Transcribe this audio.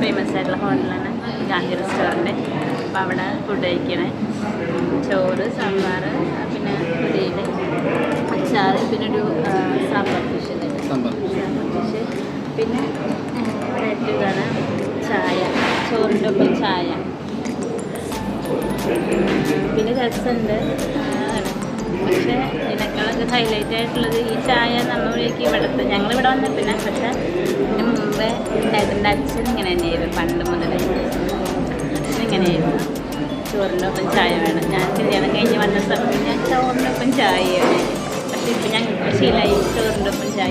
Famous ആയിട്ടുള്ള ഹോട്ടലാണ് Gandhi restaurant. അപ്പോൾ അവിടെ ഫുഡ് കഴിക്കണേ. ചോറ്, സാമ്പാർ, പിന്നെ പൊരിയിൽ, അച്ചാർ, പിന്നെ ഒരു സാമ്പാർ ഫിഷ്, പിന്നെ ഇവിടെ ഏറ്റവും ചായ, ചോറിൻ്റെ ഒപ്പം ചായ, പിന്നെ രസമുണ്ട്. പക്ഷേ ഇതിനേക്കാളൊക്കെ ഹൈലൈറ്റ് ആയിട്ടുള്ളത് ഈ ചായ നമ്മളിലേക്ക് ഇവിടുത്തെ ഞങ്ങളിവിടെ വന്ന പിന്നെ, പക്ഷേ ഇതിന് മുമ്പേ എൻ്റെ അച്ഛൻ ഇങ്ങനെ തന്നെയായിരുന്നു പണ്ട് മുതലേ. അച്ഛനിങ്ങനെയായിരുന്നു, ചോറിൻ്റെ ഒപ്പം ചായ വേണം. ഞാൻ കല്യാണം കഴിഞ്ഞ് വന്ന സമയത്ത് ഞാൻ ചോറിൻ്റെ ഒപ്പം ചായയാണ്. പക്ഷേ ഇപ്പം ഞങ്ങൾക്ക് ശീലമായി ചോറിൻ്റെ ഒപ്പം ചായ.